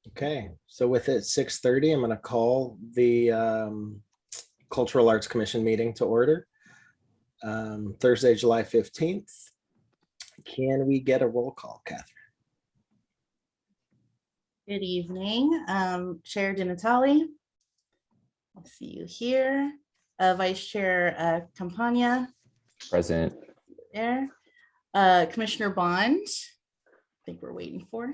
Okay, so with it 6:30, I'm going to call the Cultural Arts Commission meeting to order. Thursday, July 15th. Can we get a roll call, Catherine? Good evening, Chair DiNatale. I'll see you here. Vice Chair Campagna. Present. There. Commissioner Bond. I think we're waiting for.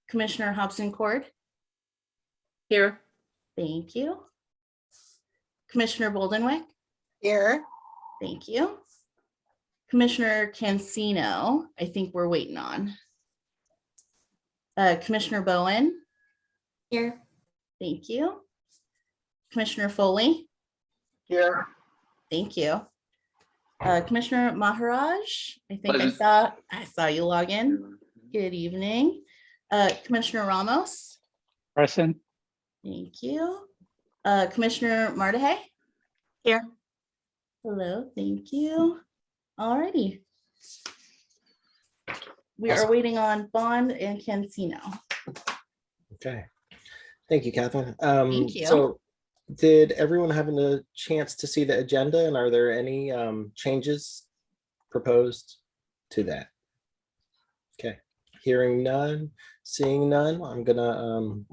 Commissioner Hobson-Cord. Here. Thank you. Commissioner Boldenwick. Here. Thank you. Commissioner Cancino, I think we're waiting on. Commissioner Bowen. Here. Thank you. Commissioner Foley. Here. Thank you. Commissioner Maharaj, I think Present. I saw you log in. Good evening. Commissioner Ramos. Present. Thank you. Commissioner Mardahay. Here. Hello, thank you. Alrighty. We are Awesome. waiting on Bond and Cancino. Okay, thank you, Catherine. Thank you. So did everyone have a chance to see the agenda, and are there any changes proposed to that? Okay, hearing none, seeing none, I'm gonna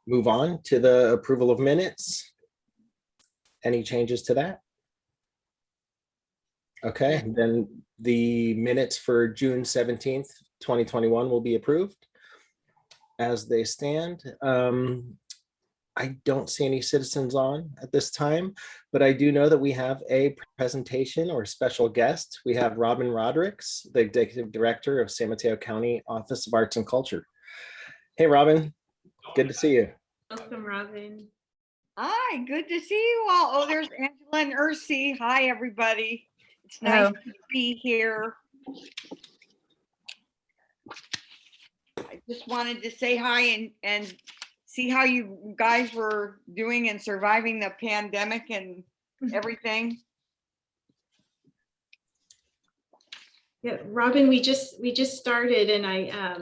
move on to the approval of minutes. Any changes to that? Okay, then the minutes for June 17th, 2021 will be approved as they stand. I don't see any citizens on at this time, but I do know that we have a presentation or special guest. We have Robin Rodricks, the Executive Director of San Mateo County Office of Arts and Culture. Hey, Robin, good to see you. Welcome, Robin. Hi, good to see you all. Oh, there's Angela and Ursi. Hi, everybody. It's nice Hello. to be here. I just wanted to say hi and see how you guys were doing and surviving the pandemic and everything. Yeah, Robin, we just started, and I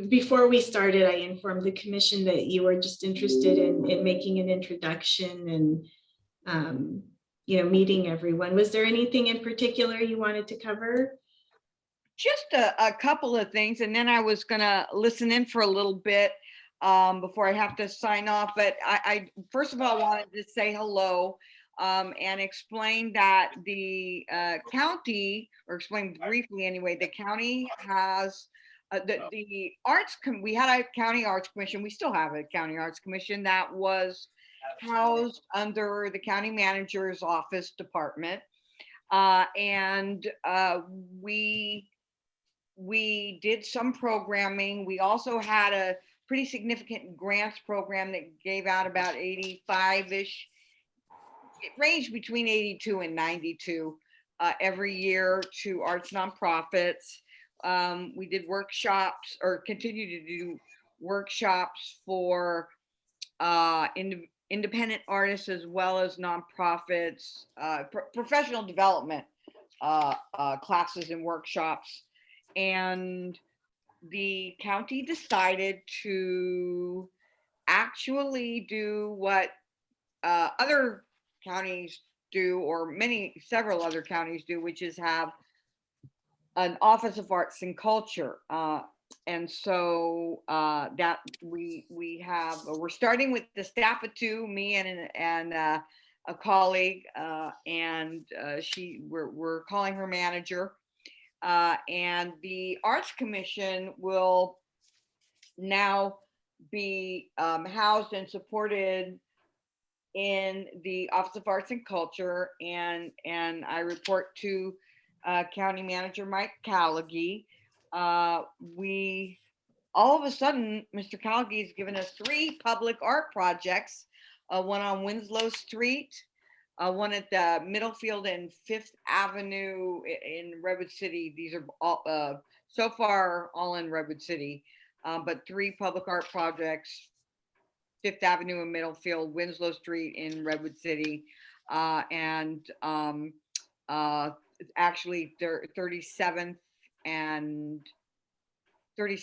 before we started, I informed the commission that you were just interested in making an introduction and meeting everyone. Was there anything in particular you wanted to cover? Just a couple of things, and then I was gonna listen in for a little bit before I have to sign off. But I first of all wanted to say hello and explain that the county, or explain briefly anyway, the county has the arts. We had a county arts commission. We still have a county arts commission that was housed under the county manager's office department, and we did some programming. We also had a pretty significant grants program that gave out about 85-ish. It ranged between 82 and 92 every year to arts nonprofits. We did workshops, or continue to do workshops for independent artists as well as nonprofits, professional development classes and workshops. And the county decided to actually do what other counties do, or several other counties do, which is have an Office of Arts and Culture. And so that we're starting with the staff of two, me and a colleague, and we're calling her manager. And the Arts Commission will now be housed and supported in the Office of Arts and Culture, and I report to County Manager Mike Callaghy. We all of a sudden, Mr. Callaghy has given us 3 public art projects, one on Winslow Street, one at the Middlefield and 5th Avenue in Redwood City. These are all so far all in Redwood City, but 3 public art projects, 5th Avenue in Middlefield, Winslow Street in Redwood City. and actually 37th and 30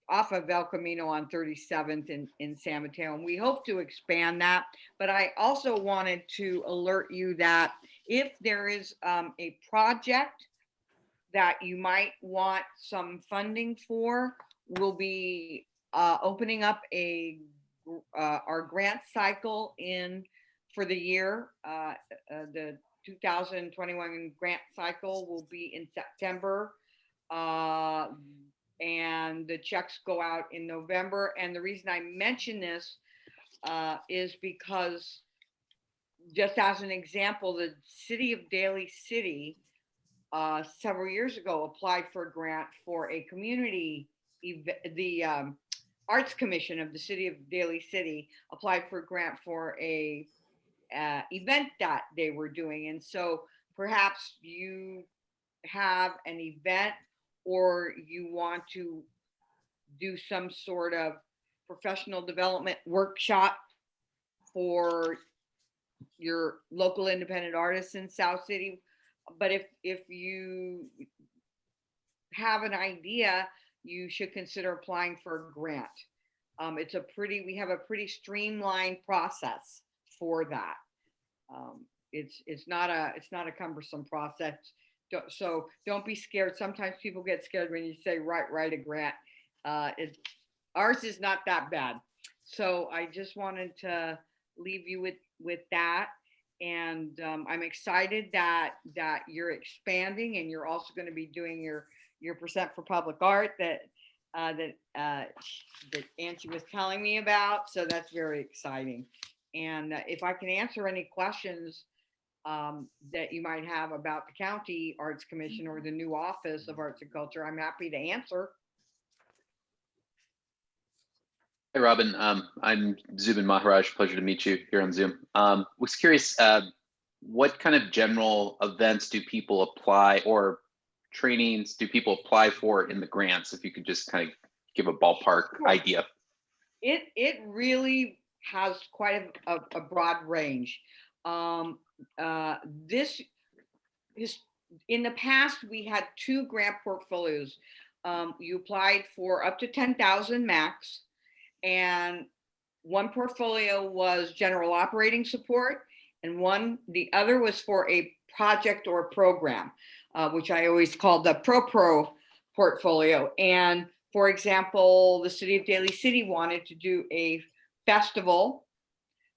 off of El Camino on 37th in San Mateo. And we hope to expand that. But I also wanted to alert you that if there is a project that you might want some funding for, we'll be opening up our grant cycle for the year. The 2021 grant cycle will be in September. And the checks go out in November. And the reason I mention this is because, just as an example, the city of Daly City several years ago applied for a grant for a community the Arts Commission of the city of Daly City applied for a grant for a event that they were doing. And so perhaps you have an event, or you want to do some sort of professional development workshop for your local independent artists in South City. But if you have an idea, you should consider applying for a grant. We have a pretty streamlined process for that. It's not a cumbersome process. So don't be scared. Sometimes people get scared when you say write a grant. Ours is not that bad. So I just wanted to leave you with that. And I'm excited that you're expanding, and you're also going to be doing your percent for public art that Angie was telling me about. So that's very exciting. And if I can answer any questions that you might have about the County Arts Commission or the new Office of Arts and Culture, I'm happy to answer. Hey, Robin. I'm Zubin Maharaj. Pleasure to meet you here on Zoom. Was curious, what kind of general events do people apply, or trainings do people apply for in the grants? If you could just kind of give a ballpark idea. It really has quite a broad range. This is, in the past, we had 2 grant portfolios. You applied for up to 10,000 max, and one portfolio was general operating support, and the other was for a project or program, which I always called the pro portfolio. And for example, the city of Daly City wanted to do a festival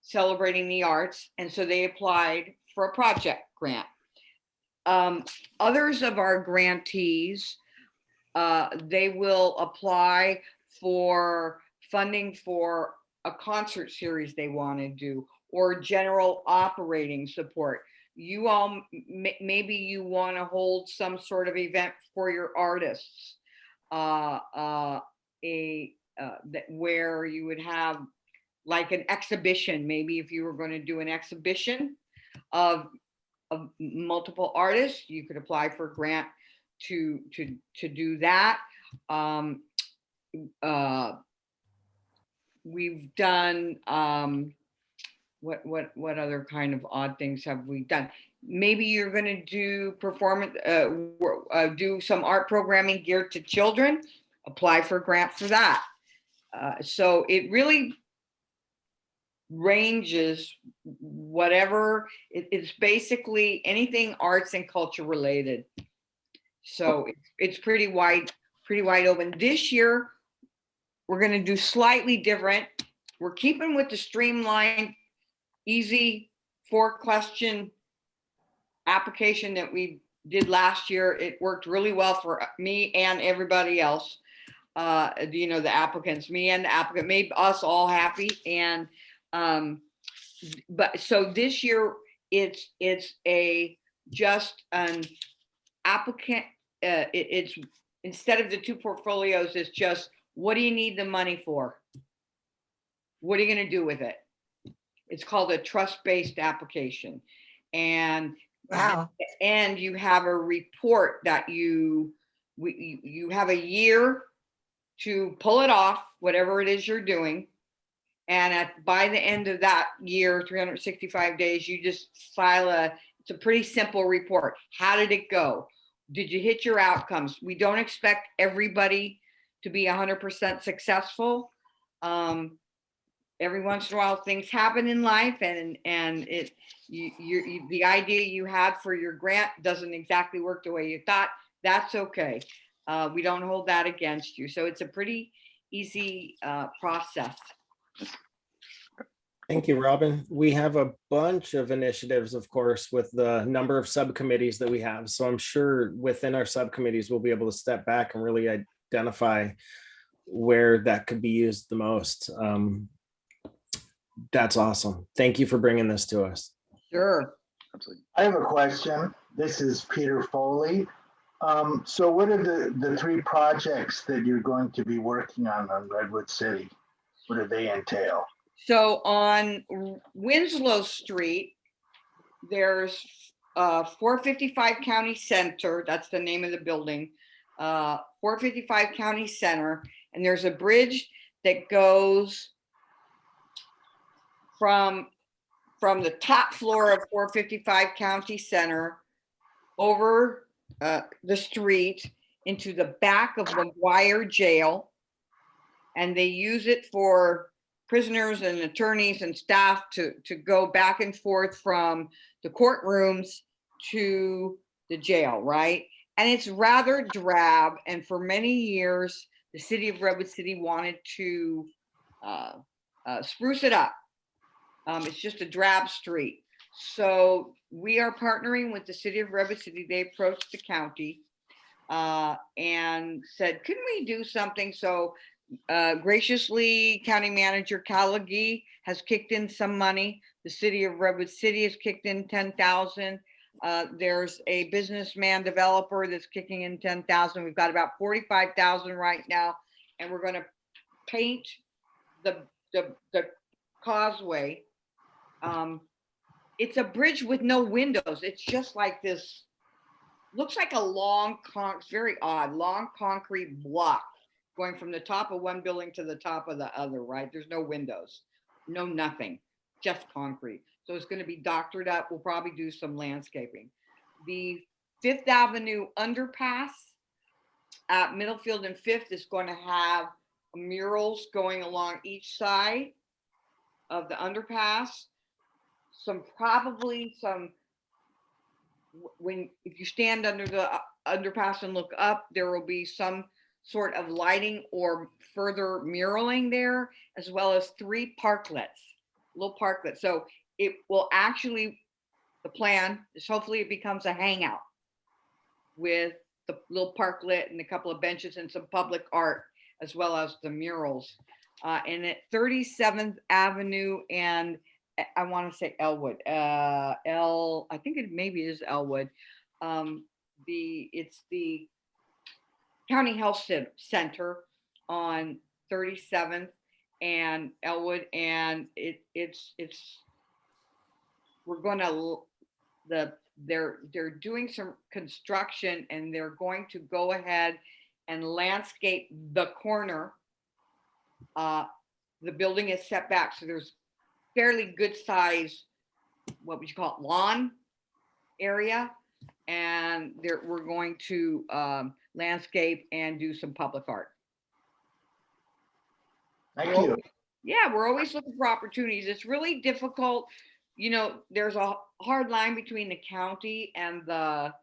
celebrating the arts, and so they applied for a project grant. Others of our grantees, they will apply for funding for a concert series they want to do, or general operating support. You all, maybe you want to hold some sort of event for your artists, where you would have like an exhibition. Maybe if you were going to do an exhibition of multiple artists, you could apply for a grant to do that. We've done what other kind of odd things have we done? Maybe you're going to do do some art programming geared to children, apply for a grant for that. So it really ranges, whatever. It's basically anything arts and culture related. So it's pretty wide open. This year, we're going to do slightly different. We're keeping with the streamlined, easy 4-question application that we did last year. It worked really well for me and everybody else. The applicants, me and the applicant, made us all happy. And but so this year it's just an applicant. It's instead of the 2 portfolios, it's just, what do you need the money for? What are you going to do with it? It's called a trust-based application. And Wow. And you have a report that you have a year to pull it off, whatever it is you're doing. And by the end of that year, 365 days, you just file it's a pretty simple report. How did it go? Did you hit your outcomes? We don't expect everybody to be 100% successful. Every once in a while things happen in life, and the idea you had for your grant doesn't exactly work the way you thought. That's okay. We don't hold that against you. So it's a pretty easy process. Thank you, Robin. We have a bunch of initiatives, of course, with the number of subcommittees that we have. So I'm sure within our subcommittees, we'll be able to step back and really identify where that could be used the most. That's awesome. Thank you for bringing this to us. Sure. Absolutely. I have a question. This is Peter Foley. So what are the three projects that you're going to be working on Redwood City? What do they entail? So on Winslow Street, there's 455 County Center. That's the name of the building. 455 County Center. And there's a bridge that goes from the top floor of 455 County Center over the street into the back of McGuire Jail. And they use it for prisoners and attorneys and staff to go back and forth from the courtrooms to the jail, right? And it's rather drab. And for many years, the city of Redwood City wanted to spruce it up. It's just a drab street. So we are partnering with the city of Redwood City. They approached the county and said, can we do something? So graciously, County Manager Callagee has kicked in some money. The city of Redwood City has kicked in 10,000. There's a businessman developer that's kicking in 10,000. We've got about 45,000 right now, and we're going to paint the causeway. It's a bridge with no windows. It's just like this, looks like a long, very odd, long concrete block going from the top of one building to the top of the other, right? There's no windows, no nothing, just concrete. So it's going to be doctored up. We'll probably do some landscaping. The Fifth Avenue underpass at Middlefield and Fifth is going to have murals going along each side of the underpass. If you stand under the underpass and look up, there will be some sort of lighting or further muraling there, as well as 3 parklets, little parklets. So it will actually, the plan is hopefully it becomes a hangout with the little parklet and a couple of benches and some public art, as well as the murals. And at 37th Avenue and I want to say Elwood, I think it maybe is Elwood. It's the County Health Center on 37th and Elwood, and they're doing some construction, and they're going to go ahead and landscape the corner. The building is set back, so there's fairly good size, what would you call it, lawn area, and we're going to landscape and do some public art. Thank you. Yeah, we're always looking for opportunities. It's really difficult. You know, there's a hard line between the county and the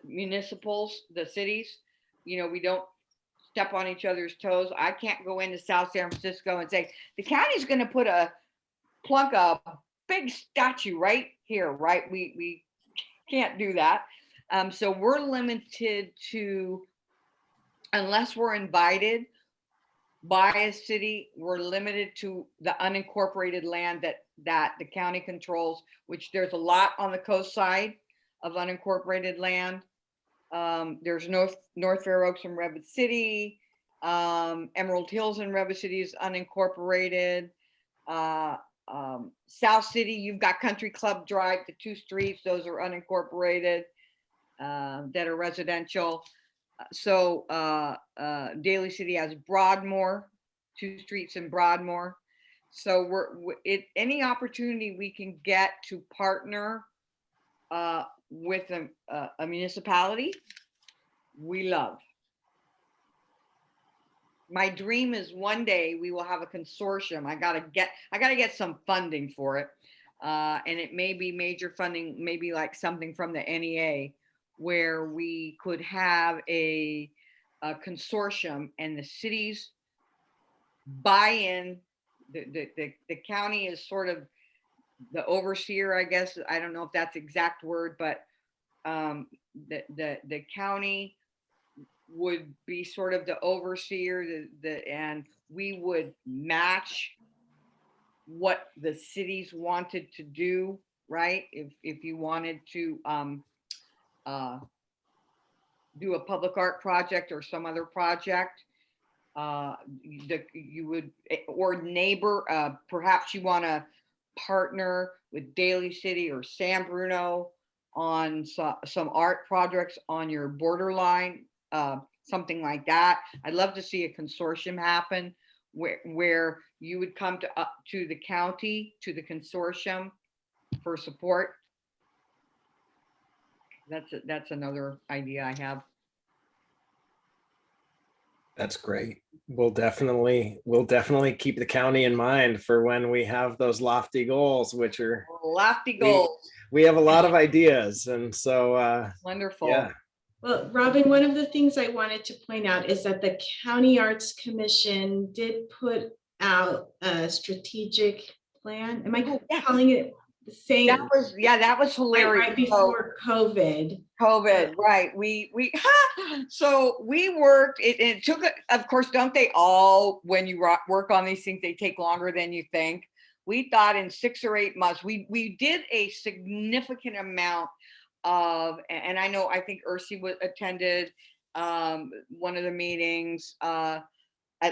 municipals, the cities. You know, we don't step on each other's toes. I can't go into South San Francisco and say, the county's going to plunk a big statue right here, right? We can't do that. So we're limited to, unless we're invited by a city, we're limited to the unincorporated land that the county controls, which there's a lot on the coast side of unincorporated land. There's North Fair Oaks in Redwood City, Emerald Hills in Redwood City is unincorporated. South City, you've got Country Club Drive, the 2 streets, those are unincorporated, that are residential. So Daly City has Broadmoor, 2 streets in Broadmoor. So any opportunity we can get to partner with a municipality, we love. My dream is one day we will have a consortium. I gotta get some funding for it. And it may be major funding, maybe like something from the NEA, where we could have a consortium and the cities buy in. The county is sort of the overseer, I guess. I don't know if that's the exact word, but the county would be sort of the overseer, and we would match what the cities wanted to do, right? If you wanted to do a public art project or some other project, you would, or neighbor, perhaps you want to partner with Daly City or San Bruno on some art projects on your borderline, something like that. I'd love to see a consortium happen where you would come to the county, to the consortium for support. That's another idea I have. That's great. We'll definitely keep the county in mind for when we have those lofty goals, which are Lofty goals. We have a lot of ideas, and so Wonderful. yeah. Well, Robin, one of the things I wanted to point out is that the County Arts Commission did put out a strategic plan. Am I calling it the same? That was hilarious. Right before COVID. Right. We so we worked. It took, of course, don't they all, when you work on these things, they take longer than you think. We thought in 6 or 8 months, we did a significant amount of, and I think Ursi attended one of the meetings, at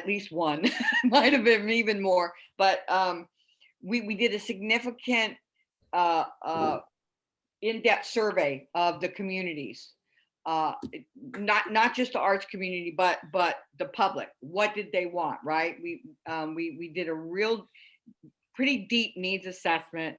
least one, might have been even more, but we did a significant in-depth survey of the communities, not just the arts community, but the public. What did they want, right? We did a real pretty deep needs assessment.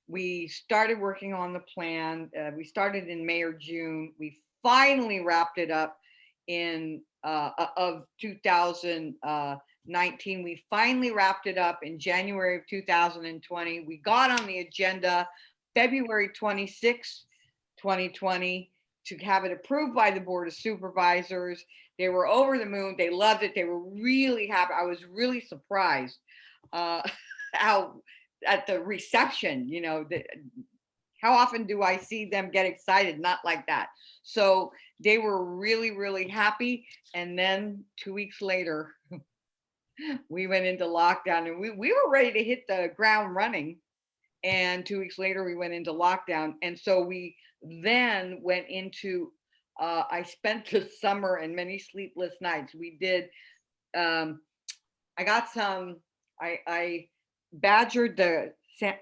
We started working on the plan. We started in May or June. We finally wrapped it up in of 2019. We finally wrapped it up in January of 2020. We got on the agenda February 26, 2020, to have it approved by the Board of Supervisors. They were over the moon. They loved it. They were really happy. I was really surprised how at the reception, how often do I see them get excited? Not like that. So they were really, really happy. And then 2 weeks later, we went into lockdown, and we were ready to hit the ground running. And 2 weeks later, we went into lockdown. And so we then went into, I spent the summer and many sleepless nights. We did, I badgered the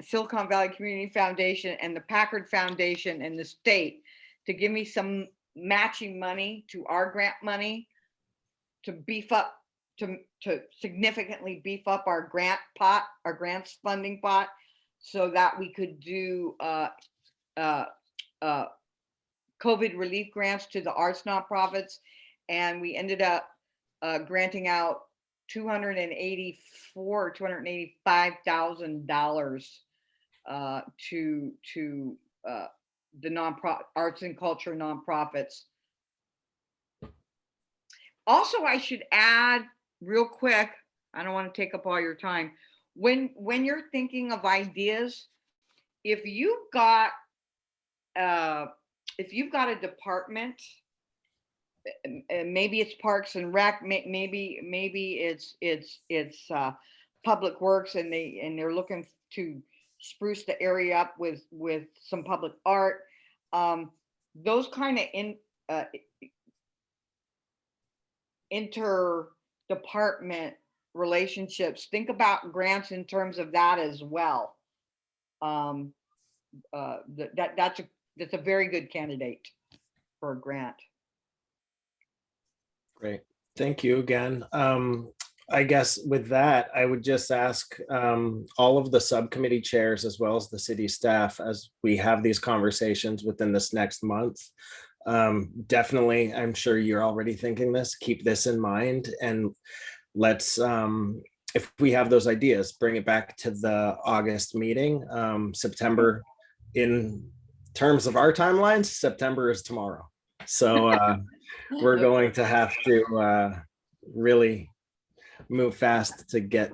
Silicon Valley Community Foundation and the Packard Foundation and the state to give me some matching money to our grant money to beef up, to significantly beef up our grant pot, our grants funding pot, so that we could do COVID relief grants to the arts nonprofits. And we ended up granting out $285,000 to the arts and culture nonprofits. Also, I should add real quick, I don't want to take up all your time. When you're thinking of ideas, if you've got a department, maybe it's Parks and Rec, maybe it's Public Works, and they're looking to spruce the area up with some public art. Those kind of inter-department relationships. Think about grants in terms of that as well. That's a very good candidate for a grant. Great. Thank you again. I guess with that, I would just ask all of the subcommittee chairs as well as the city staff, as we have these conversations within this next month. Definitely, I'm sure you're already thinking this, keep this in mind, and let's, if we have those ideas, bring it back to the August meeting. September, in terms of our timelines, September is tomorrow. So we're going to have to really move fast to get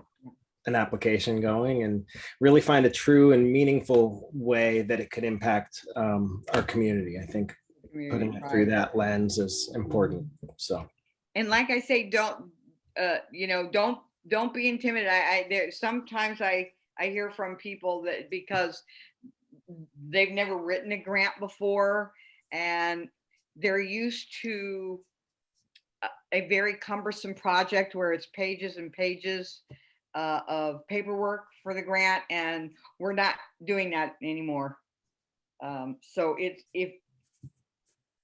an application going and really find a true and meaningful way that it could impact our community. I think putting it through Right. that lens is important. So, And like I say, don't, don't be intimidated. There, sometimes I hear from people that because they've never written a grant before and they're used to a very cumbersome project where it's pages and pages of paperwork for the grant, and we're not doing that anymore. So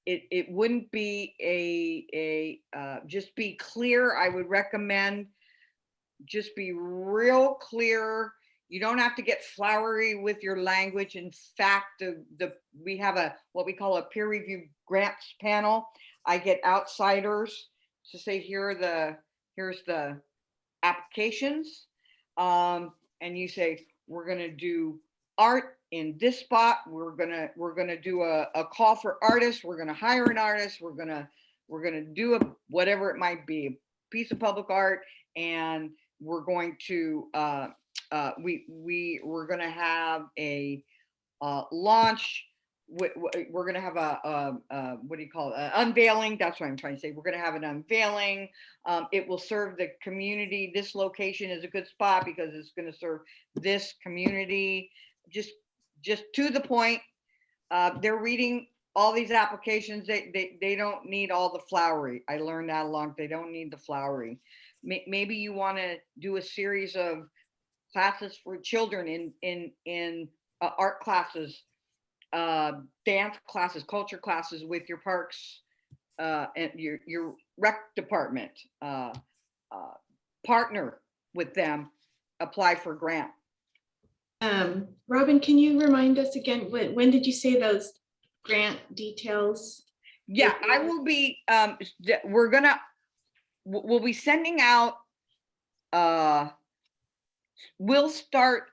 it wouldn't be just be clear. I would recommend just be real clear. You don't have to get flowery with your language. In fact, we have what we call a peer review grants panel. I get outsiders to say, here's the applications. And you say, we're gonna do art in this spot. We're gonna do a call for artists. We're gonna hire an artist. We're gonna do whatever it might be, a piece of public art, and we're going to we're gonna have a launch. We're gonna have a what do you call it? Unveiling. That's what I'm trying to say. We're gonna have an unveiling. It will serve the community. This location is a good spot because it's gonna serve this community. Just to the point. They're reading all these applications. They don't need all the flowery. I learned that along. They don't need the flowery. Maybe you want to do a series of classes for children in art classes, dance classes, culture classes with your parks and your rec department. Partner with them, apply for grant. Robin, can you remind us again, when did you say those grant details? Yeah, I will be, we'll be sending out, we'll start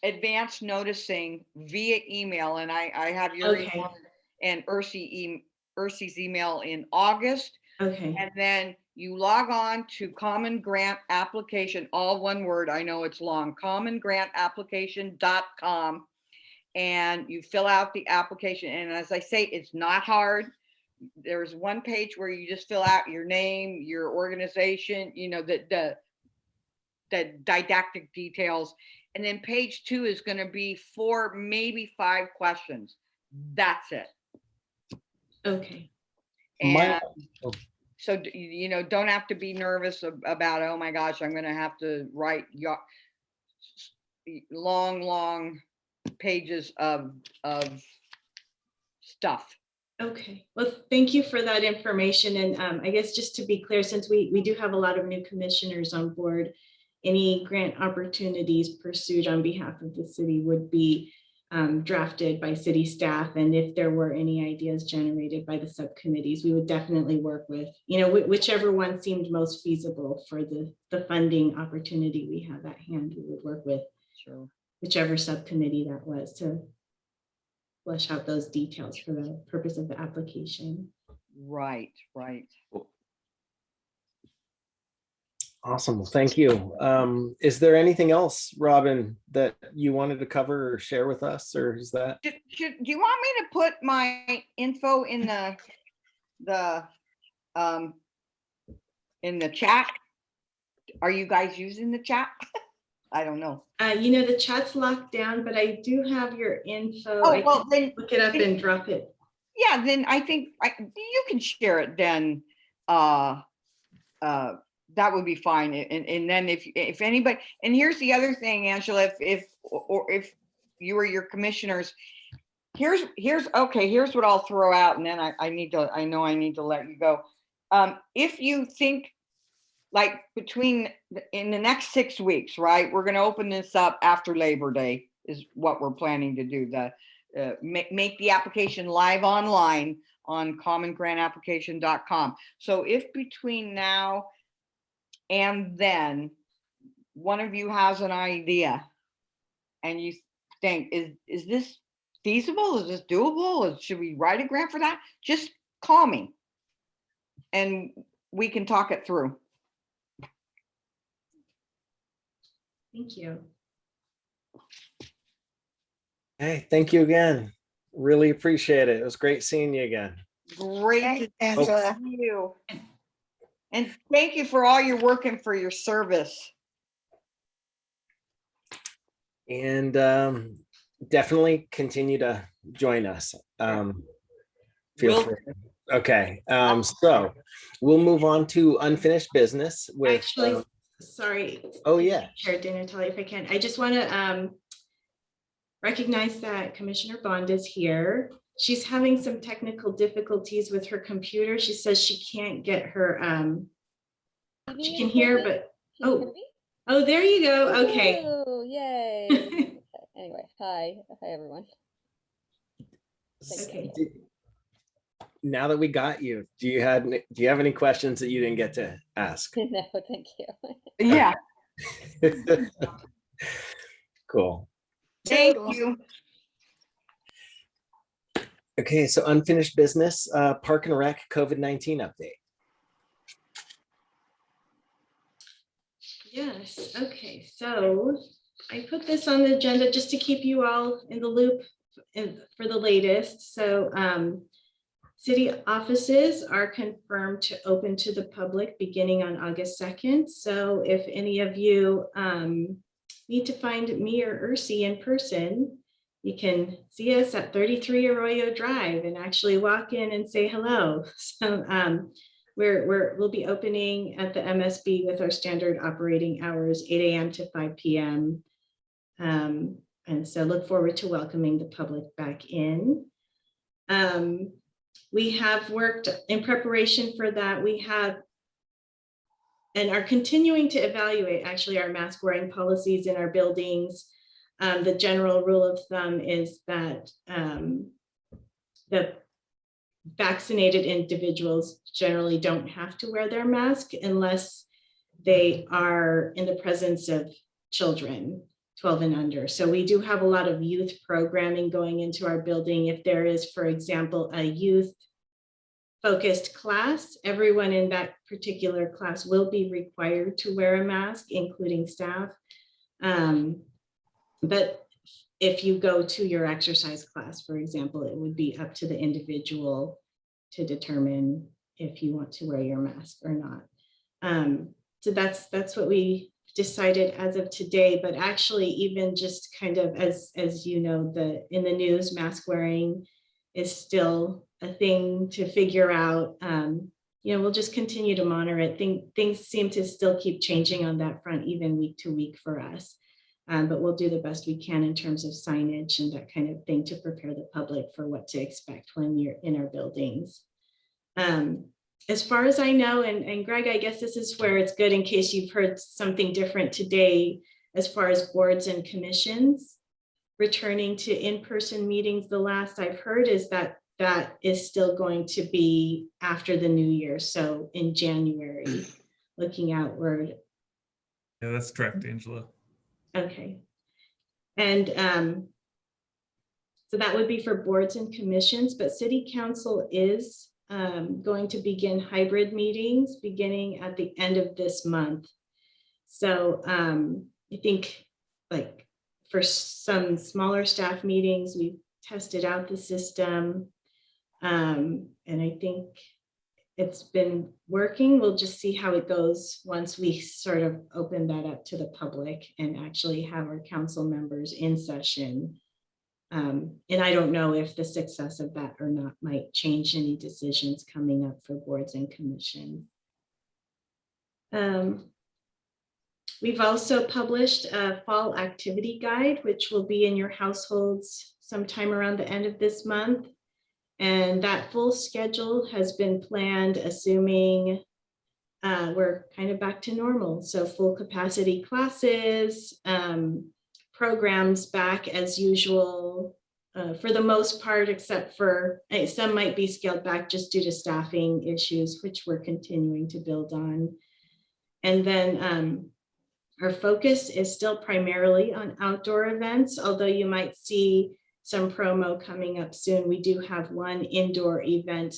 advance noticing via email, and I have your Okay. email and Ursi's email in August. Okay, And then you log on to Common Grant Application, all one word, I know it's long, commongranapplication.com. And you fill out the application. And as I say, it's not hard. There's one page where you just fill out your name, your organization, the didactic details. And then page 2 is going to be 4, maybe 5 questions. That's it. okay. And so, don't have to be nervous about, oh my gosh, I'm going to have to write long pages of stuff. Okay, well, thank you for that information. And I guess just to be clear, since we do have a lot of new commissioners on board, any grant opportunities pursued on behalf of the city would be drafted by city staff. And if there were any ideas generated by the subcommittees, we would definitely work with, whichever one seemed most feasible for the funding opportunity we have at hand, we would work with whichever subcommittee that was to flesh out those details for the purpose of the application. Right. awesome. Well, thank you. Is there anything else, Robin, that you wanted to cover or share with us, or is that? Do you want me to put my info in the chat? Are you guys using the chat? I don't know. The chat's locked down, but I do have your info. Oh, I well, can then look it up and drop it. Yeah, then I think you can share it then. That would be fine. And then if anybody, and here's the other thing, Angela, if you or your commissioners, here's what I'll throw out, and then I know I need to let you go. If you think like in the next 6 weeks, right? We're going to open this up after Labor Day is what we're planning to do. Make the application live online on commongrantapplication.com. So if between now and then one of you has an idea and you think, is this feasible? Is this doable? Should we write a grant for that? Just call me and we can talk it through. Thank you. Hey, thank you again. Really appreciate it. It was great seeing you again. Great to Thanks, Angela. see you. And thank you for all your work and for your service. And definitely continue to join us. Feel Will free. Okay, so we'll move on to unfinished business with. Actually, sorry. Oh, yeah. Chair Dinatale, if I can, I just want to recognize that Commissioner Bond is here. She's having some technical difficulties with her computer. She says she can't get her, she can hear, but, oh, there you go. Okay. Oh, yay. Anyway, hi everyone. Okay. Now that we got you, do you have any questions that you didn't get to ask? No, thank you. Yeah, Cool. thank you. Okay, so unfinished business, Park and Rec COVID-19 update. Yes, okay, so I put this on the agenda just to keep you all in the loop for the latest. So city offices are confirmed to open to the public beginning on August 2nd. So if any of you need to find me or Ursi in person, you can see us at 33 Arroyo Drive and actually walk in and say hello. So we'll be opening at the MSB with our standard operating hours, 8 a.m. to 5 p.m. And so look forward to welcoming the public back in. We have worked in preparation for that. We have and are continuing to evaluate actually our mask wearing policies in our buildings. The general rule of thumb is that the vaccinated individuals generally don't have to wear their mask unless they are in the presence of children 12 and under. So we do have a lot of youth programming going into our building. If there is, for example, a youth focused class, everyone in that particular class will be required to wear a mask, including staff. But if you go to your exercise class, for example, it would be up to the individual to determine if you want to wear your mask or not. So that's what we decided as of today. But actually, even just kind of as you know, in the news, mask wearing is still a thing to figure out. We'll just continue to monitor it. Things seem to still keep changing on that front, even week to week for us. But we'll do the best we can in terms of signage and that kind of thing to prepare the public for what to expect when you're in our buildings. As far as I know, and Greg, I guess this is where it's good in case you've heard something different today, as far as boards and commissions returning to in-person meetings, the last I've heard is that is still going to be after the new year. So in January, looking outward. Yeah, that's correct, Angela. Okay. And so that would be for boards and commissions, but city council is going to begin hybrid meetings beginning at the end of this month. So I think like for some smaller staff meetings, we've tested out the system. And I think it's been working. We'll just see how it goes once we sort of open that up to the public and actually have our council members in session. And I don't know if the success of that or not might change any decisions coming up for boards and commissions. We've also published a fall activity guide, which will be in your households sometime around the end of this month. And that full schedule has been planned, assuming we're kind of back to normal. So full capacity classes, programs back as usual for the most part, except for some might be scaled back just due to staffing issues, which we're continuing to build on. And then our focus is still primarily on outdoor events, although you might see some promo coming up soon. We do have one indoor event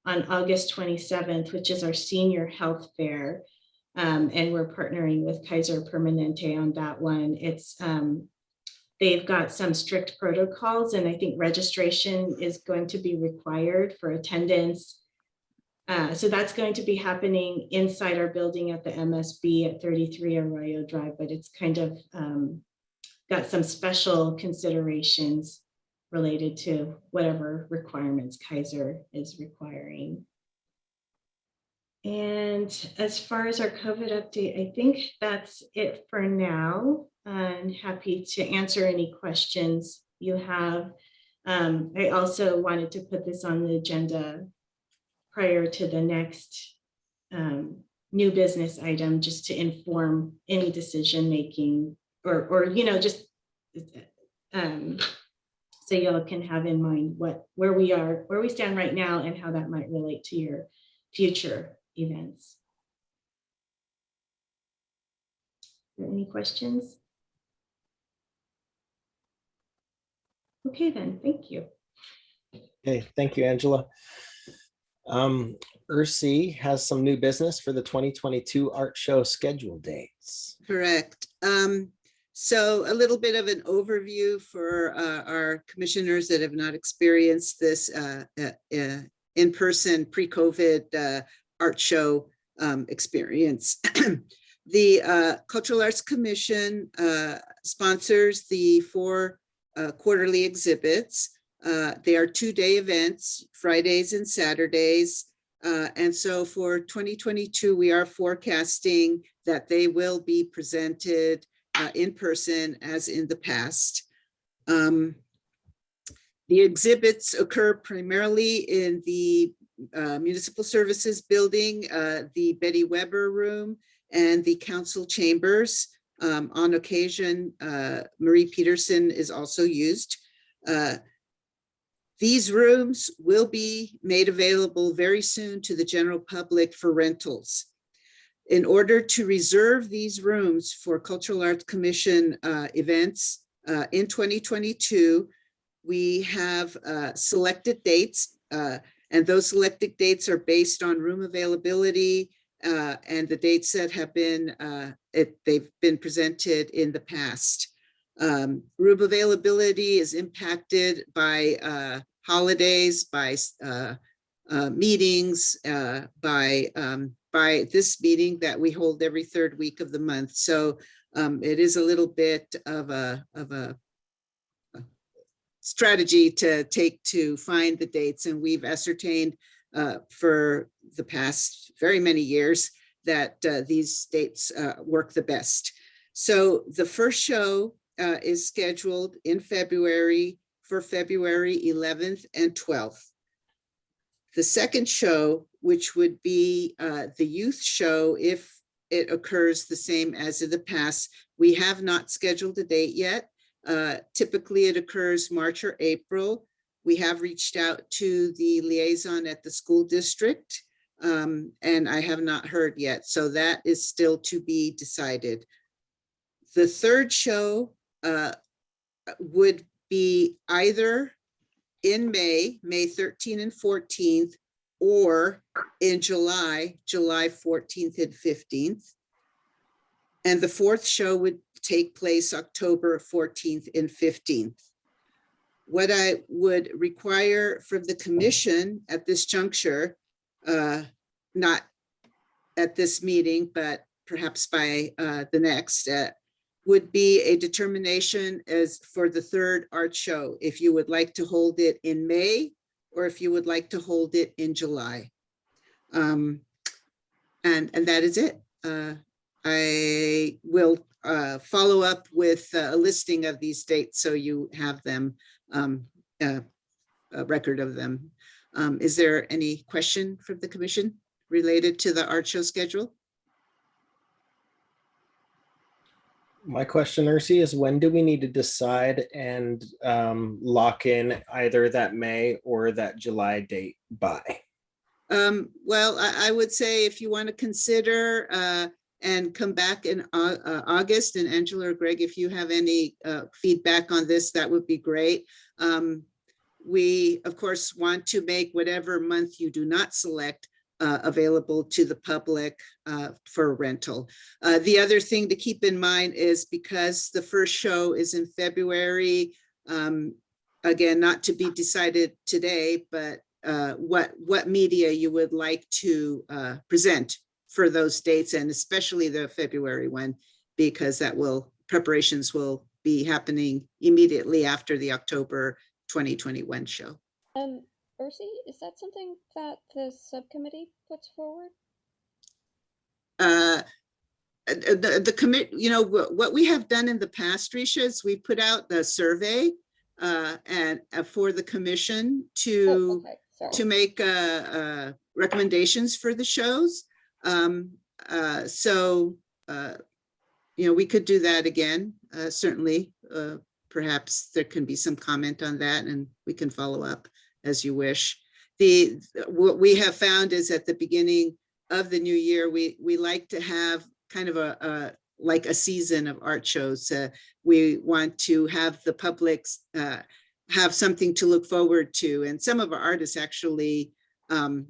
on August 27th, which is our senior health fair. And we're partnering with Kaiser Permanente on that one. It's they've got some strict protocols, and I think registration is going to be required for attendance. So that's going to be happening inside our building at the MSB at 33 Arroyo Drive, but it's kind of got some special considerations related to whatever requirements Kaiser is requiring. And as far as our COVID update, I think that's it for now. I'm happy to answer any questions you have. I also wanted to put this on the agenda prior to the next new business item, just to inform any decision making, or you know, just so y'all can have in mind where we stand right now and how that might relate to your future events. Any questions? Okay, then, thank you. Okay, thank you, Angela. Ursi has some new business for the 2022 art show schedule dates. Correct. So a little bit of an overview for our commissioners that have not experienced this in-person pre-COVID art show experience. The Cultural Arts Commission sponsors the 4 quarterly exhibits. They are 2-day events, Fridays and Saturdays. And so for 2022, we are forecasting that they will be presented in person as in the past. The exhibits occur primarily in the Municipal Services Building, the Betty Weber Room, and the Council Chambers. On occasion, Marie Peterson is also used. These rooms will be made available very soon to the general public for rentals. In order to reserve these rooms for Cultural Arts Commission events in 2022, we have selected dates, and those selected dates are based on room availability and the dates that have been, they've been presented in the past. Room availability is impacted by holidays, by meetings, by this meeting that we hold every 3rd week of the month. So it is a little bit of a strategy to take to find the dates, and we've ascertained for the past very many years that these dates work the best. So the first show is scheduled in February for February 11th and 12th. The second show, which would be the youth show, if it occurs the same as in the past, we have not scheduled a date yet. Typically it occurs March or April. We have reached out to the liaison at the school district, and I have not heard yet. So that is still to be decided. The third show would be either in May 13th and 14th, or in July 14th and 15th. And the fourth show would take place October 14th and 15th. What I would require from the commission at this juncture, not at this meeting, but perhaps by the next, would be a determination as for the third art show, if you would like to hold it in May or if you would like to hold it in July. And that is it. I will follow up with a listing of these dates so you have them, a record of them. Is there any question from the commission? related to the art show schedule? My question, Ursi, is when do we need to decide and lock in either that May or that July date by? Well, I would say if you want to consider and come back in August, and Angela or Greg, if you have any feedback on this, that would be great. We, of course, want to make whatever month you do not select available to the public for rental. The other thing to keep in mind is because the first show is in February, again, not to be decided today, but what media you would like to present for those dates, and especially the February one, because preparations will be happening immediately after the October 2021 show. Ursi, is that something that the subcommittee puts forward? The commit, what we have done in the past, Risha, is we put out the survey and for the commission to make recommendations for the shows. We could do that again, certainly. Perhaps there can be some comment on that and we can follow up as you wish. What we have found is at the beginning of the new year, we like to have kind of like a season of art shows. We want to have the public have something to look forward to. And some of our artists actually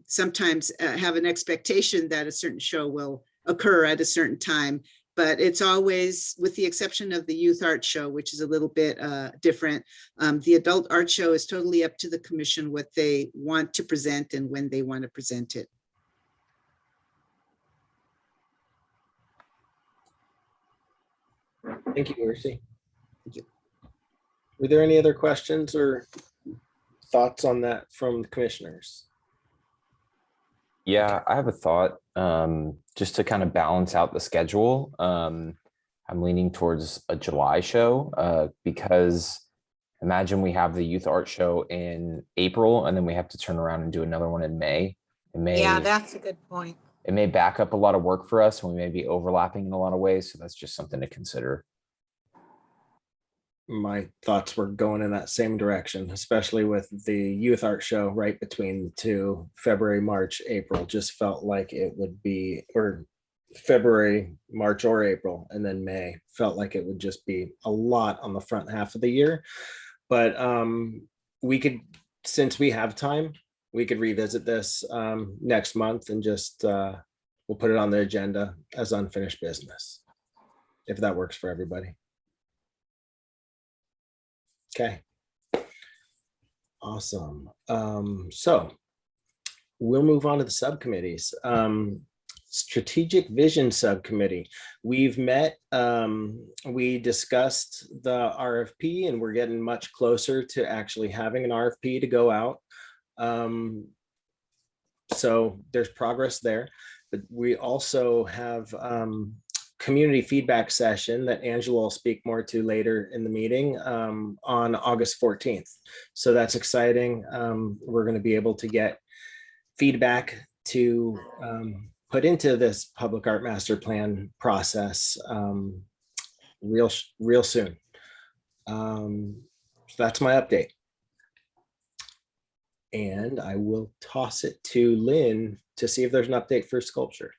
sometimes have an expectation that a certain show will occur at a certain time. But it's always, with the exception of the youth art show, which is a little bit different. The adult art show is totally up to the commission what they want to present and when they want to present it. Thank you, Ursi. Thank you. Were there any other questions or thoughts on that from the commissioners? Yeah, I have a thought, just to kind of balance out the schedule. I'm leaning towards a July show because imagine we have the youth art show in April and then we have to turn around and do another one in May. Yeah, that's a good point. It may back up a lot of work for us and we may be overlapping in a lot of ways. So that's just something to consider. My thoughts were going in that same direction, especially with the youth art show right between the two. February, March, April just felt like it would be, or February, March, or April, and then May felt like it would just be a lot on the front half of the year. But we could, since we have time, we could revisit this next month and just we'll put it on the agenda as unfinished business, if that works for everybody. Okay. Awesome. So we'll move on to the subcommittees. Strategic Vision Subcommittee. We've met, we discussed the RFP and we're getting much closer to actually having an RFP to go out. So there's progress there, but we also have community feedback session that Angela will speak more to later in the meeting on August 14th. So that's exciting. We're going to be able to get feedback to put into this public art master plan process real soon. So that's my update. And I will toss it to Lynn to see if there's an update for sculpture.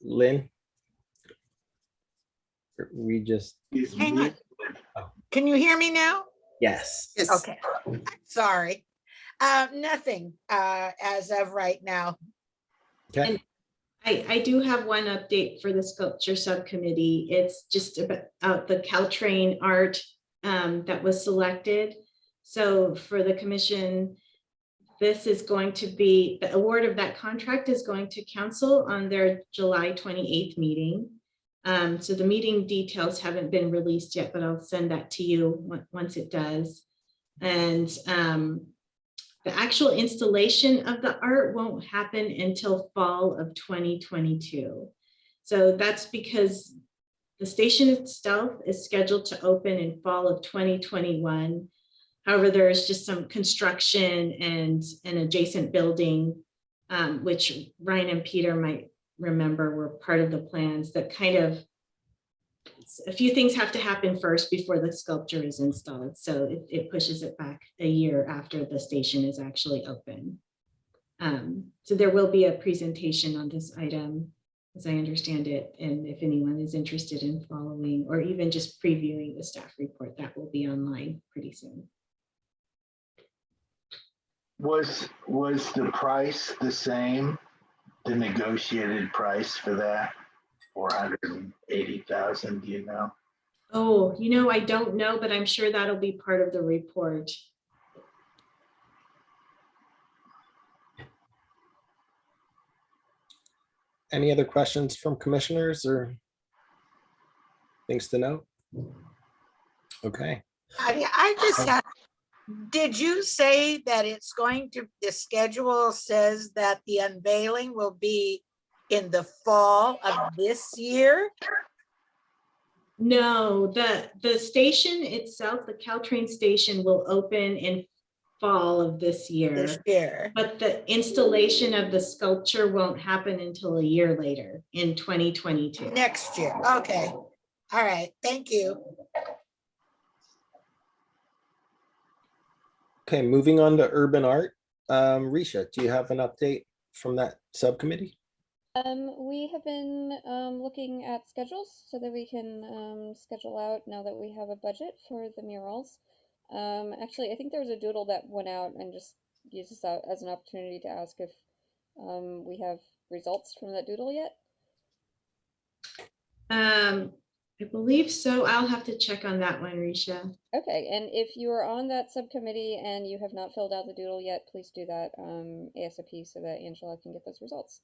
Lynn? We just... Hang on. Oh. Can you hear me now? Yes. Yes. Okay, sorry. Nothing as of right now. Okay. I do have one update for the sculpture subcommittee. It's just about the Caltrain art that was selected. So for the commission, this is going to be, the award of that contract is going to council on their July 28th meeting. So the meeting details haven't been released yet, but I'll send that to you once it does. And the actual installation of the art won't happen until fall of 2022. So that's because The station itself is scheduled to open in fall of 2021. However, there is just some construction and an adjacent building, which Ryan and Peter might remember were part of the plans that kind of, a few things have to happen first before the sculpture is installed. So it pushes it back a year after the station is actually open. So there will be a presentation on this item, as I understand it. And if anyone is interested in following or even just previewing the staff report, that will be online pretty soon. Was the price the same, the negotiated price for that? 480,000, do you know? Oh, I don't know, but I'm sure that'll be part of the report. Any other questions from commissioners or things to note? Okay. I just have, did you say that it's going to, the schedule says that the unveiling will be in the fall of this year? No, the station itself, the Caltrain station, will open in fall of this year. This year. But the installation of the sculpture won't happen until a year later in 2022. Next year. Okay. All right. Thank you. Okay, moving on to urban art. Risha, do you have an update from that subcommittee? We have been looking at schedules so that we can schedule out now that we have a budget for the murals. Actually, I think there was a doodle that went out and just used this out as an opportunity to ask if we have results from that doodle yet. I believe so. I'll have to check on that one, Risha. Okay, and if you are on that subcommittee and you have not filled out the doodle yet, please do that ASAP so that Angela can get those results.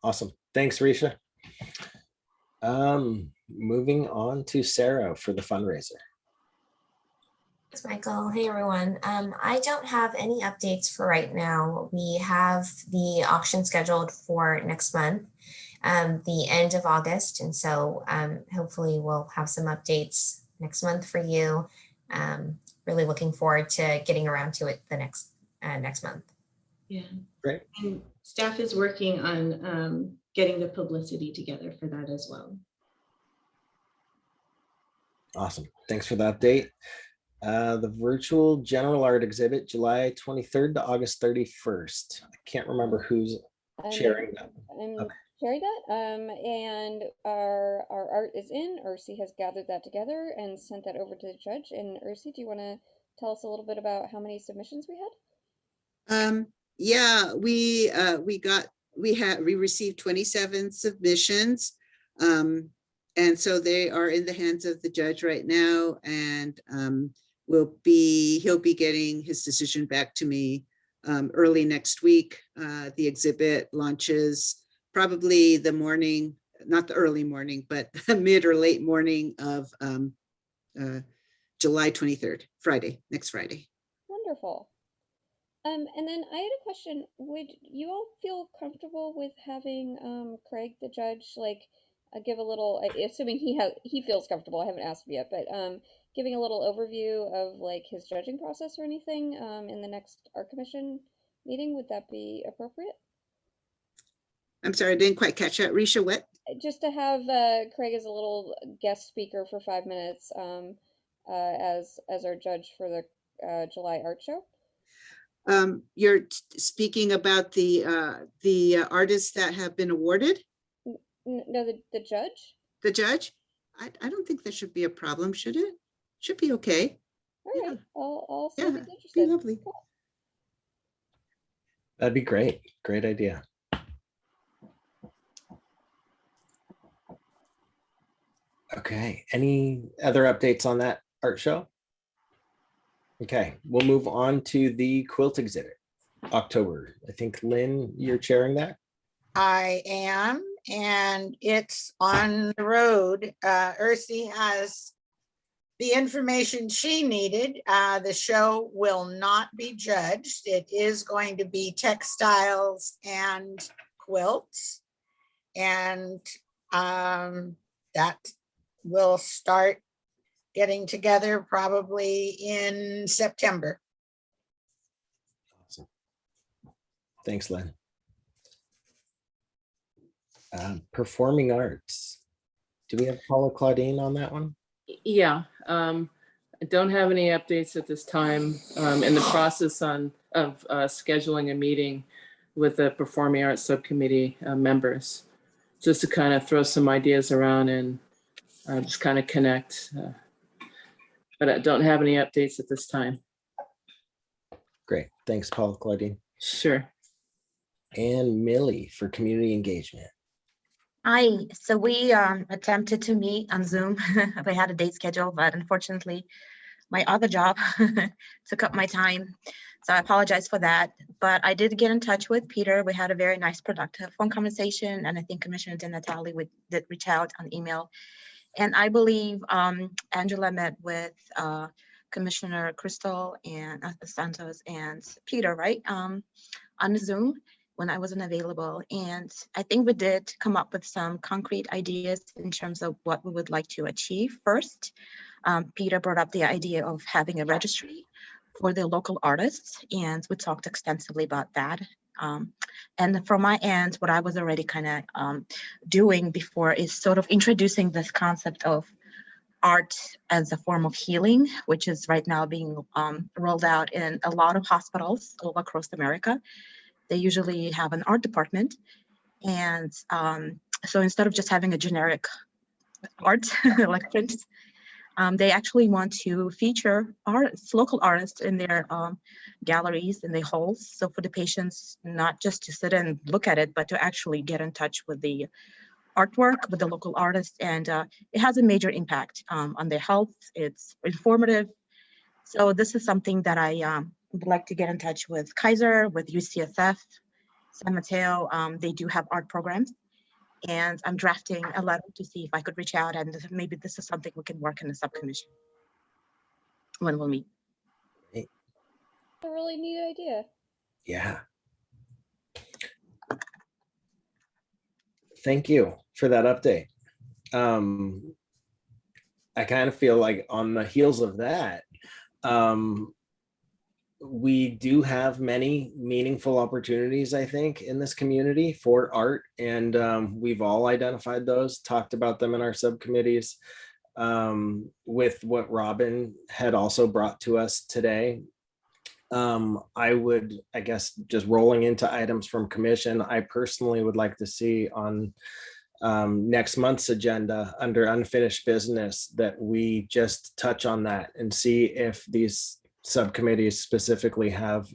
Awesome. Thanks, Risha. Moving on to Sarah for the fundraiser. Thanks, Michael. Hey, everyone. I don't have any updates for right now. We have the auction scheduled for next month, the end of August. And so hopefully we'll have some updates next month for you. Really looking forward to getting around to it the next month. Yeah. Great. And staff is working on getting the publicity together for that as well. Awesome. Thanks for the update. The virtual general art exhibit, July 23rd to August 31st. I can't remember who's chairing that. I'm chairing that. And our art is in. Ursi has gathered that together and sent that over to the judge. And Ursi, do you want to tell us a little bit about how many submissions we had? Yeah, we received 27 submissions. And so they are in the hands of the judge right now, and he'll be getting his decision back to me early next week. The exhibit launches probably the morning, not the early morning, but mid or late morning of July 23rd, Friday, next Friday. Wonderful. And then I had a question. Would you all feel comfortable with having Craig, the judge, like give a little, assuming he feels comfortable, I haven't asked him yet, but giving a little overview of like his judging process or anything in the next art commission meeting? Would that be appropriate? I'm sorry, I didn't quite catch that. Risha, what? Just to have Craig as a little guest speaker for 5 minutes as our judge for the July art show. You're speaking about the artists that have been awarded? No, the judge. The judge? I don't think there should be a problem, should it? Should be okay. All right, I'll see if he's interested. Be lovely. Cool. That'd be great. Great idea. Okay, any other updates on that art show? Okay, we'll move on to the quilt exhibit, October. I think Lynn, you're chairing that? I am, and it's on the road. Ursi has the information she needed. The show will not be judged. It is going to be textiles and quilts. And that will start getting together probably in September. Awesome. Thanks, Len. Performing arts. Do we have Paula Claudine on that one? Yeah, I don't have any updates at this time. In the process of scheduling a meeting with the Performing Arts Subcommittee members, just to kind of throw some ideas around and just kind of connect. But I don't have any updates at this time. Great. Thanks, Paula Claudine. Sure. And Millie for community engagement. Hi, so we attempted to meet on Zoom. We had a date schedule, but unfortunately, my other job took up my time. So I apologize for that. But I did get in touch with Peter. We had a very nice, productive phone conversation. And I think Commissioner Natalie did reach out on email. And I believe Angela met with Commissioner Crystal and Santos and Peter, right? On Zoom when I wasn't available. And I think we did come up with some concrete ideas in terms of what we would like to achieve first. Peter brought up the idea of having a registry for the local artists, and we talked extensively about that. And from my end, what I was already kind of doing before is sort of introducing this concept of art as a form of healing, which is right now being rolled out in a lot of hospitals all across America. They usually have an art department. And so instead of just having a generic art like prints, they actually want to feature artists, local artists in their galleries, in the halls. So for the patients, not just to sit and look at it, but to actually get in touch with the artwork, with the local artists. And it has a major impact on their health. It's informative. So this is something that I would like to get in touch with Kaiser, with UCSF, San Mateo. They do have art programs. And I'm drafting a letter to see if I could reach out, and maybe this is something we can work in the subcommission when we'll meet. A really neat idea. Yeah. Thank you for that update. I kind of feel like on the heels of that, we do have many meaningful opportunities, I think, in this community for art. And we've all identified those, talked about them in our subcommittees. With what Robin had also brought to us today, I guess, just rolling into items from commission, I personally would like to see on next month's agenda under unfinished business that we just touch on that and see if these subcommittees specifically have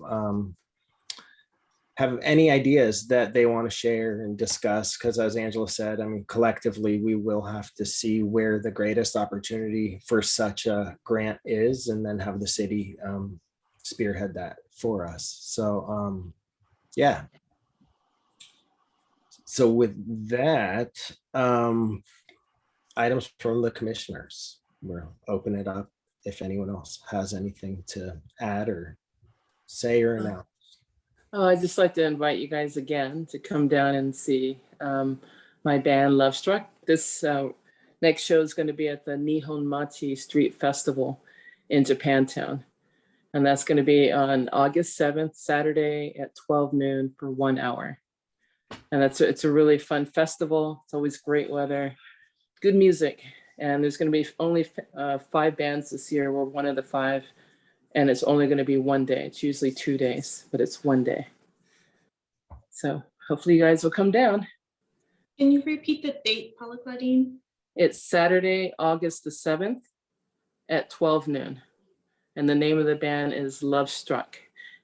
any ideas that they want to share and discuss, because as Angela said, I mean, collectively we will have to see where the greatest opportunity for such a grant is, and then have the city spearhead that for us. So yeah, so with that, items from the commissioners, we'll open it up if anyone else has anything to add or say or announce. Oh, I'd just like to invite you guys again to come down and see my band Love Struck. This next show is going to be at the Nihon Machi Street Festival in Japantown. And that's going to be on August 7th, Saturday at 12 noon for 1 hour. And it's a really fun festival. It's always great weather, good music. And there's going to be only 5 bands this year. We're one of the 5. And it's only going to be 1 day. It's usually 2 days, but it's 1 day. So hopefully you guys will come down. Can you repeat the date, Paula Claudine? It's Saturday, August the 7th at 12 noon. And the name of the band is Love Struck.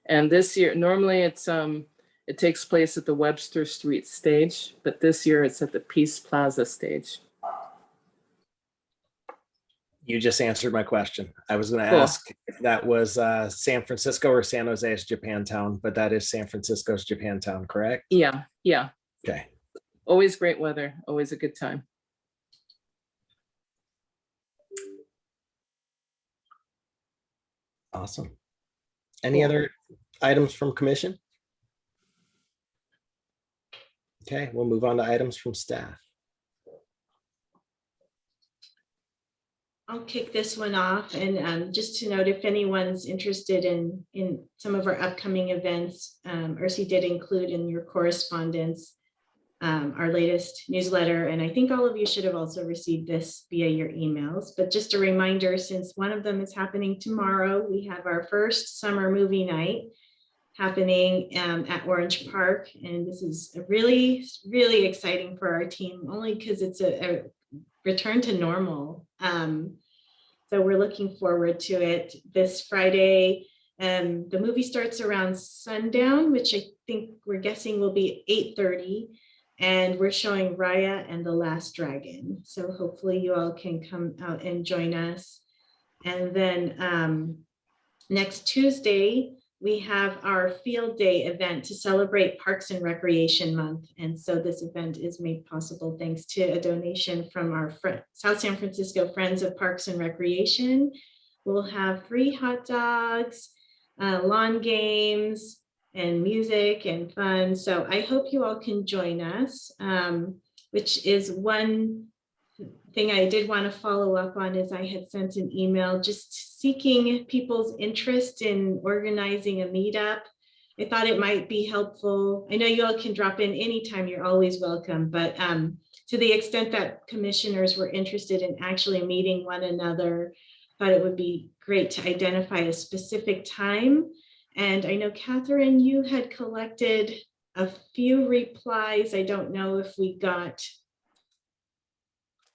And this year, normally it takes place at the Webster Street stage, but this year it's at the Peace Plaza stage. You just answered my question. I was going to Cool. ask if that was San Francisco or San Jose's Japantown, but that is San Francisco's Japantown, correct? Yeah. Okay. Always great weather, always a good time. Awesome. Any Cool. other items from commission? Okay, we'll move on to items from staff. I'll kick this one off, and just to note, if anyone's interested in some of our upcoming events, Ursi did include in your correspondence our latest newsletter, and I think all of you should have also received this via your emails. But just a reminder, since one of them is happening tomorrow, we have our first summer movie night happening at Orange Park, and this is really, really exciting for our team, only because it's a return to normal. So we're looking forward to it this Friday. The movie starts around sundown, which I think we're guessing will be 8:30. And we're showing Raya and the Last Dragon. So hopefully you all can come out and join us. And then next Tuesday, we have our field day event to celebrate Parks and Recreation Month. And so this event is made possible thanks to a donation from our South San Francisco Friends of Parks and Recreation. We'll have free hot dogs, lawn games, and music and fun. So I hope you all can join us, which is one thing I did want to follow up on. Is I had sent an email just seeking people's interest in organizing a meetup. I thought it might be helpful. I know you all can drop in anytime, you're always welcome, but to the extent that commissioners were interested in actually meeting one another, I thought it would be great to identify a specific time. And I know, Catherine, you had collected a few replies. I don't know if we got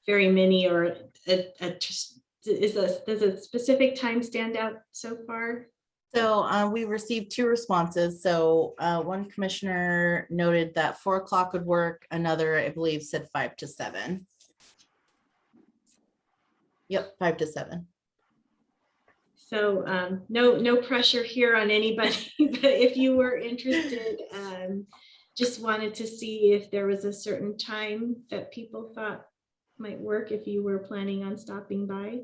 very many, or does a specific time stand out so far? So we received 2 responses. So one commissioner noted that 4 o'clock would work. Another, I believe, said 5 to 7. Yep, 5 to 7. So no pressure here on anybody, but if you were interested, just wanted to see if there was a certain time that people thought might work if you were planning on stopping by.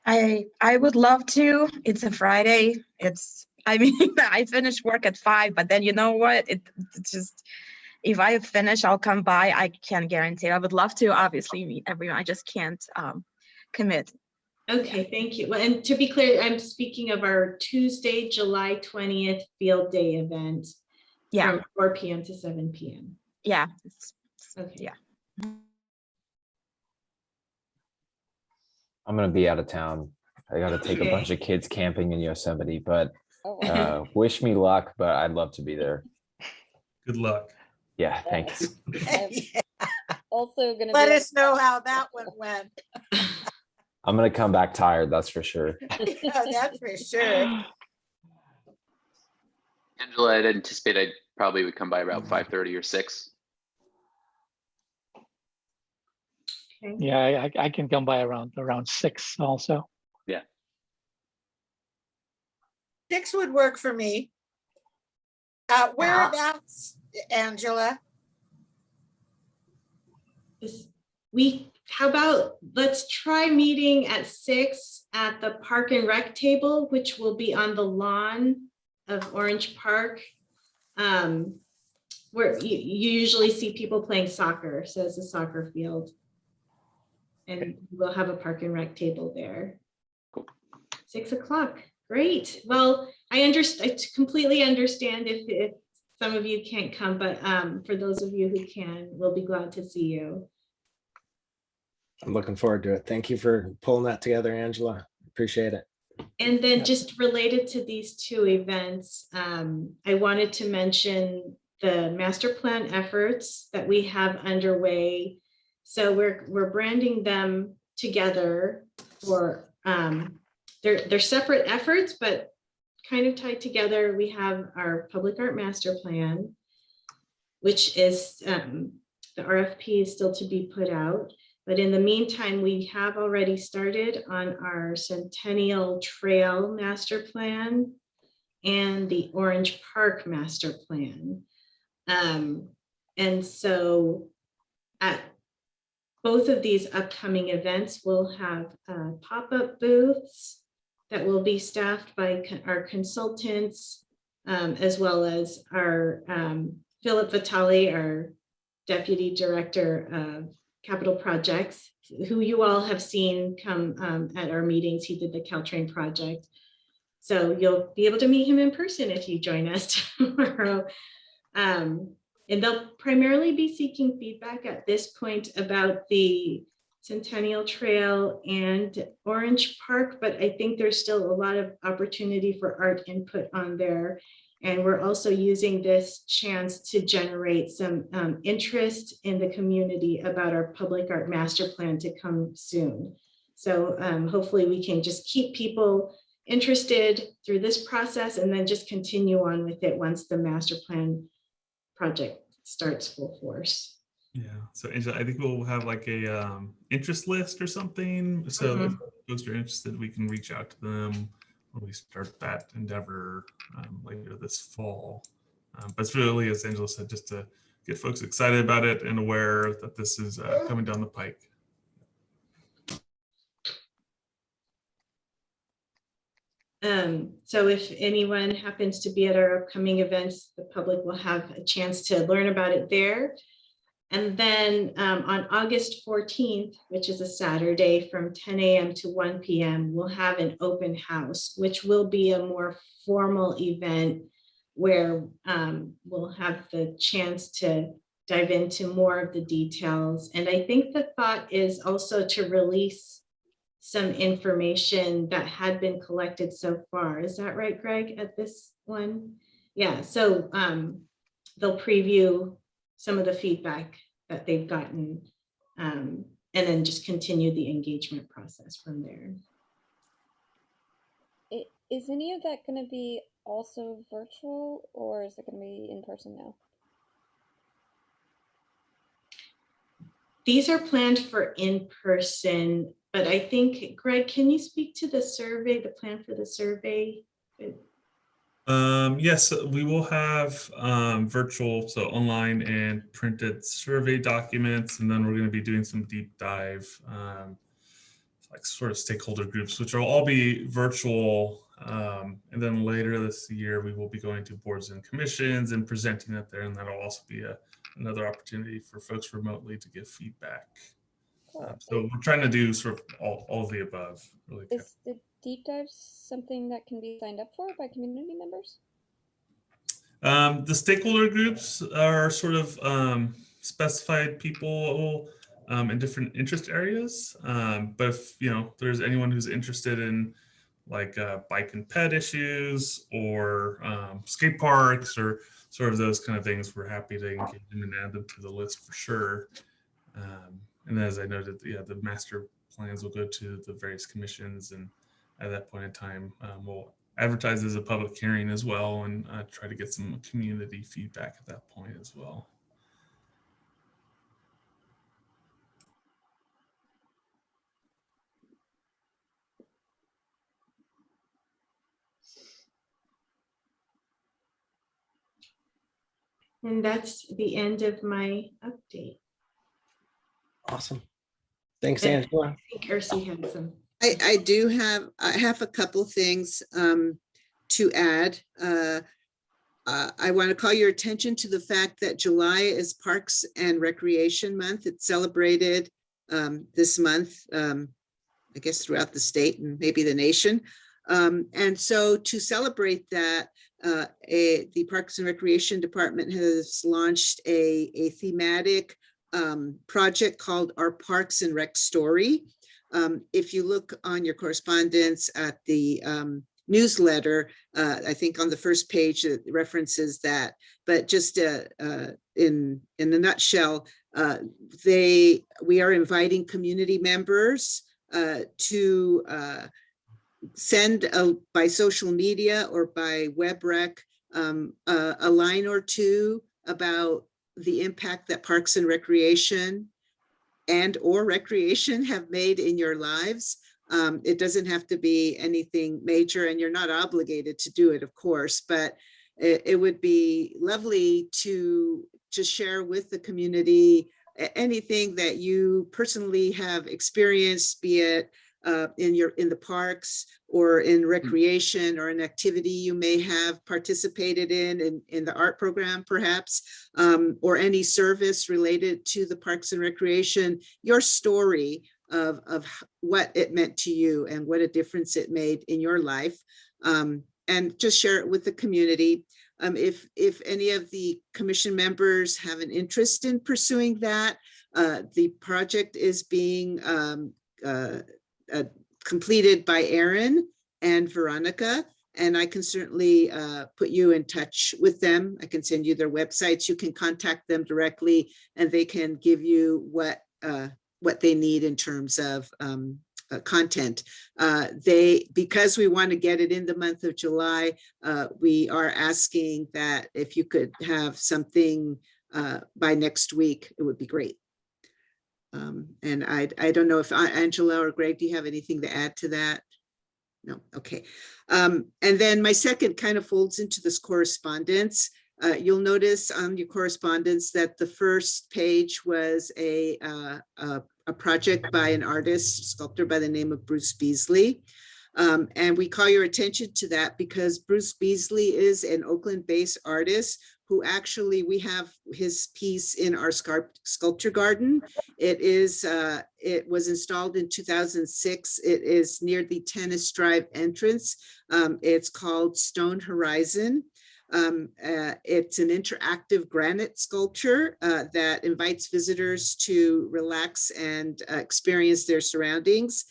I would love to. It's a Friday. I mean, I finish work at 5, but then you know what? It's just, if I finish, I'll come by. I can't guarantee. I would love to obviously meet everyone. I just can't commit. Okay, thank you. Well, and to be clear, I'm speaking of our Tuesday, July 20th field day event. Yeah. From 4 p.m. to 7 p.m. Yeah. Okay. Yeah. I'm gonna be out of town. I gotta take a bunch of kids camping in Yosemite, but wish me luck, but I'd love to be there. Good luck. Yeah, thanks. Also gonna Let be us know how that one went. I'm gonna come back tired, that's for sure. Oh, that's for sure. Angela, I'd anticipate I probably would come by about 5:30 or 6. Okay. Yeah, I can come by around 6 also. Yeah. 6 would work for me. Whereabouts, Angela? How about let's try meeting at 6 at the Park and Rec table, which will be on the lawn of Orange Park, where you usually see people playing soccer. So it's a soccer field. And we'll have a Park and Rec table there. Cool. 6 o'clock. Great. Well, I completely understand if some of you can't come, but for those of you who can, we'll be glad to see you. I'm looking forward to it. Thank you for pulling that together, Angela. Appreciate it. And then just related to these 2 events, I wanted to mention the master plan efforts that we have underway. So we're branding them together for they're separate efforts, but kind of tied together. We have our public art master plan, which is the RFP is still to be put out. But in the meantime, we have already started on our Centennial Trail master plan and the Orange Park master plan. And so at both of these upcoming events, we'll have pop-up booths that will be staffed by our consultants, as well as our Philip Vitale, our Deputy Director of Capital Projects, who you all have seen come at our meetings. He did the Caltrain project. So you'll be able to meet him in person if you join us tomorrow. And they'll primarily be seeking feedback at this point about the Centennial Trail and Orange Park, but I think there's still a lot of opportunity for art input on there. And we're also using this chance to generate some interest in the community about our public art master plan to come soon. So hopefully we can just keep people interested through this process and then just continue on with it once the master plan project starts full force. Yeah. So Angela, I think we'll have like a interest list or something. So if folks are interested, we can reach out to them when we start that endeavor later this fall. But it's really, as Angela said, just to get folks excited about it and aware that this is coming down the pike. So if anyone happens to be at our upcoming events, the public will have a chance to learn about it there. And then on August 14th, which is a Saturday from 10 a.m. to 1 p.m., we'll have an open house, which will be a more formal event where we'll have the chance to dive into more of the details. And I think the thought is also to release some information that had been collected so far. Is that right, Greg, at this one? Yeah, so they'll preview some of the feedback that they've gotten and then just continue the engagement process from there. Is any of that going to be also virtual, or is it going to be in person now? These are planned for in person, but I think, Greg, can you speak to the survey, the plan for the survey? Yes, we will have virtual, so online and printed survey documents, and then we're going to be doing some deep dive, like sort of stakeholder groups, which will all be virtual. And then later this year, we will be going to boards and commissions and presenting it there, and that'll also be another opportunity for folks remotely to give feedback. So we're trying to do sort of all of the above. Really. Is the deep dive something that can be signed up for by community members? The stakeholder groups are sort of specified people in different interest areas. But if there's anyone who's interested in like bike and pet issues or skate parks or sort of those kind of things, we're happy to engage them and add them to the list for sure. And as I noted, the master plans will go to the various commissions, and at that point in time, we'll advertise as a public hearing as well and try to get some community feedback at that point as well. And that's the end of my update. Awesome. Thanks, Angela. I think Ursi had some. I have a couple things to add. I want to call your attention to the fact that July is Parks and Recreation Month. It's celebrated this month, I guess throughout the state and maybe the nation. And so to celebrate that, the Parks and Recreation Department has launched a thematic project called Our Parks and Rec Story. If you look on your correspondence at the newsletter, I think on the first page it references that, but just in a nutshell, we are inviting community members to send by social media or by web rec a line or two about the impact that Parks and Recreation or recreation have made in your lives. It doesn't have to be anything major, and you're not obligated to do it, of course, but it would be lovely to just share with the community anything that you personally have experienced, be it in the parks or in recreation or an activity you may have participated in the art program perhaps, or any service related to the parks and recreation, your story of what it meant to you and what a difference it made in your life, and just share it with the community. If any of the commission members have an interest in pursuing that, the project is being completed by Aaron and Veronica, and I can certainly put you in touch with them. I can send you their websites. You can contact them directly, and they can give you what they need in terms of content. Because we want to get it in the month of July, we are asking that if you could have something by next week, it would be great. And I don't know if Angela or Greg, do you have anything to add to that? No, okay. And then my second kind of folds into this correspondence. You'll notice on your correspondence that the first page was a project by an artist, sculptor by the name of Bruce Beasley. And we call your attention to that because Bruce Beasley is an Oakland-based artist who actually, we have his piece in our sculpture garden. It was installed in 2006. It is near the Tennis Drive entrance. It's called Stone Horizon. It's an interactive granite sculpture that invites visitors to relax and experience their surroundings.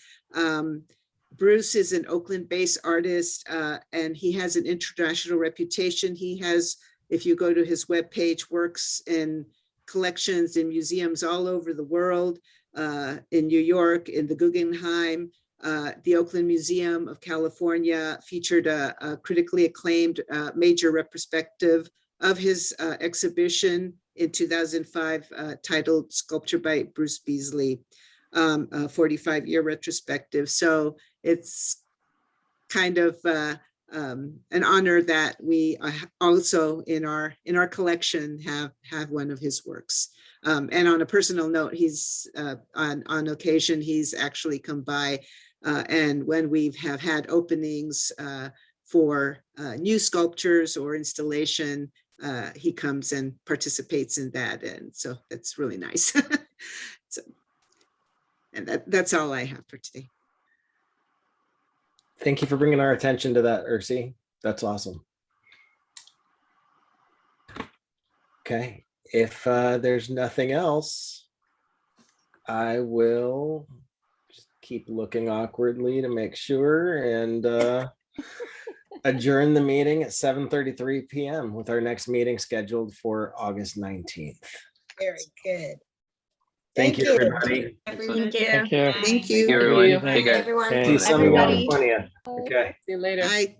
Bruce is an Oakland-based artist, and he has an international reputation. He has, if you go to his webpage, works in collections in museums all over the world, in New York, in the Guggenheim. The Oakland Museum of California featured a critically acclaimed major retrospective of his exhibition in 2005 titled Sculpture by Bruce Beasley, a 45-year retrospective. So it's kind of an honor that we also in our collection have one of his works. And on a personal note, he's on occasion, he's actually come by and when we have had openings for new sculptures or installation, he comes and participates in that. And so that's really nice. So, and that's all I have for today. Thank you for bringing our attention to that, Ursi. That's awesome. Okay, if there's nothing else, I will just keep looking awkwardly to make sure and adjourn the meeting at 7:33 p.m. with our next meeting scheduled for August 19th. Very good. Thank you, everybody. Everyone. Thank you. Thank you. Thank you. Everyone, you. take care. Everyone. See some of you on the Everybody. 20th. Okay. See you later. Bye.